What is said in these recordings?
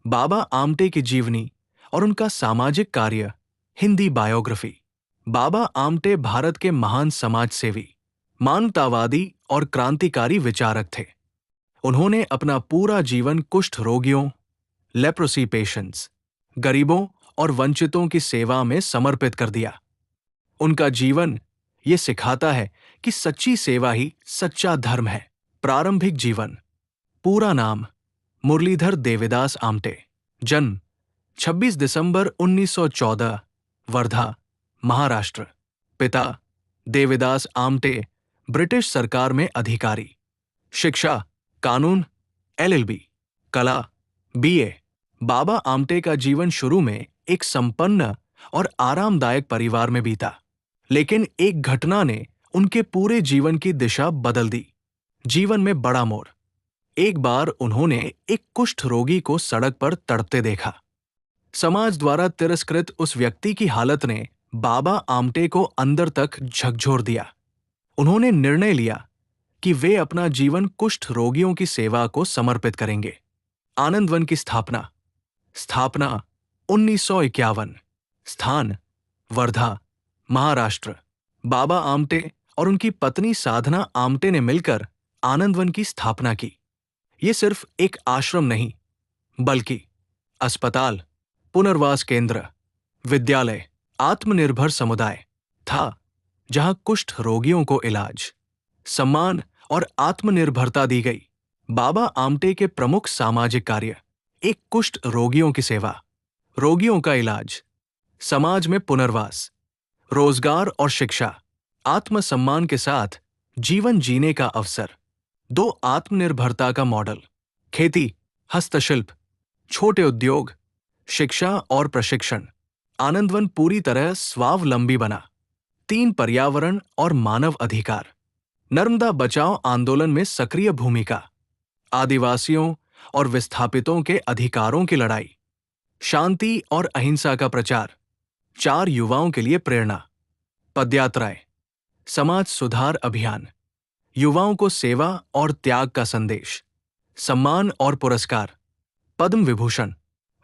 बाबा आमटे की जीवनी और उनका सामाजिक कार्य। हिंदी बायोग्राफी। बाबा आमटे भारत के महान समाज सेवी, मानवतावादी और क्रांतिकारी विचारक थे। उन्होंने अपना पूरा जीवन कुष्ठ रोगियों, लेप्रोसी पेशेंट्स, गरीबों और वंचितों की सेवा में समर्पित कर दिया। उनका जीवन ये सिखाता है कि सच्ची सेवा ही सच्चा धर्म है। प्रारंभिक जीवन। पूरा नाम मुरलीधर देवीदास आमटे। जन्म 26 दिसंबर 1914, वर्धा, महाराष्ट्र। पिता देवीदास आमटे ब्रिटिश सरकार में अधिकारी। शिक्षा कानून, एलएलबी, कला, बीए। बाबा आमटे का जीवन शुरू में एक संपन्न और आरामदायक परिवार में बीता, लेकिन एक घटना ने उनके पूरे जीवन की दिशा बदल दी। जीवन में बड़ा मोड़। एक बार उन्होंने एक कुष्ठ रोगी को सड़क पर तड़पते देखा। समाज द्वारा तिरस्कृत उस व्यक्ति की हालत ने बाबा आमटे को अंदर तक झकझोर दिया। उन्होंने निर्णय लिया कि वे अपना जीवन कुष्ठ रोगियों की सेवा को समर्पित करेंगे। आनंदवन की स्थापना। स्थापना 1951। स्थान वर्धा, महाराष्ट्र। बाबा आमटे और उनकी पत्नी साधना आमटे ने मिलकर आनंदवन की स्थापना की। ये सिर्फ एक आश्रम नहीं, बल्कि अस्पताल, पुनर्वास केंद्र, विद्यालय, आत्मनिर्भर समुदाय था, जहां कुष्ठ रोगियों को इलाज, सम्मान और आत्मनिर्भरता दी गई। बाबा आमटे के प्रमुख सामाजिक कार्य। एक कुष्ठ रोगियों की सेवा, रोगियों का इलाज, समाज में पुनर्वास, रोजगार और शिक्षा, आत्मसम्मान के साथ जीवन जीने का अवसर। दो आत्मनिर्भरता का मॉडल। खेती, हस्तशिल्प, छोटे उद्योग, शिक्षा और प्रशिक्षण। आनंदवन पूरी तरह स्वावलंबी बना। 3 पर्यावरण और मानव अधिकार। नर्मदा बचाओ आंदोलन में सक्रिय भूमिका। आदिवासियों और विस्थापितों के अधिकारों की लड़ाई। शांति और अहिंसा का प्रचार। 4 युवाओं के लिए प्रेरणा। पदयात्राएं, समाज सुधार अभियान, युवाओं को सेवा और त्याग का संदेश। सम्मान और पुरस्कार। पद्म विभूषण,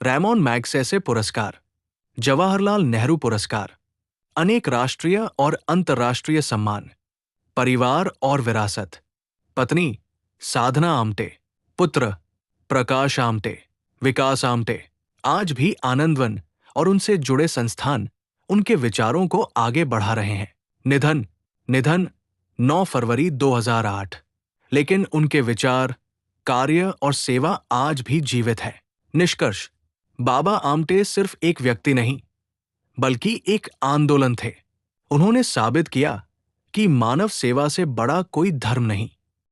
रैमोन मैग्सेसे पुरस्कार, जवाहरलाल नेहरू पुरस्कार, अनेक राष्ट्रीय और अंतर्राष्ट्रीय सम्मान। परिवार और विरासत। पत्नी साधना आमटे, पुत्र प्रकाश आमटे, विकास आमटे। आज भी आनंदवन और उनसे जुड़े संस्थान उनके विचारों को आगे बढ़ा रहे हैं। निधन 9 फरवरी 2008। लेकिन उनके विचार, कार्य और सेवा आज भी जीवित है। निष्कर्ष। बाबा आमटे सिर्फ एक व्यक्ति नहीं, बल्कि एक आंदोलन थे। उन्होंने साबित किया कि मानव सेवा से बड़ा कोई धर्म नहीं।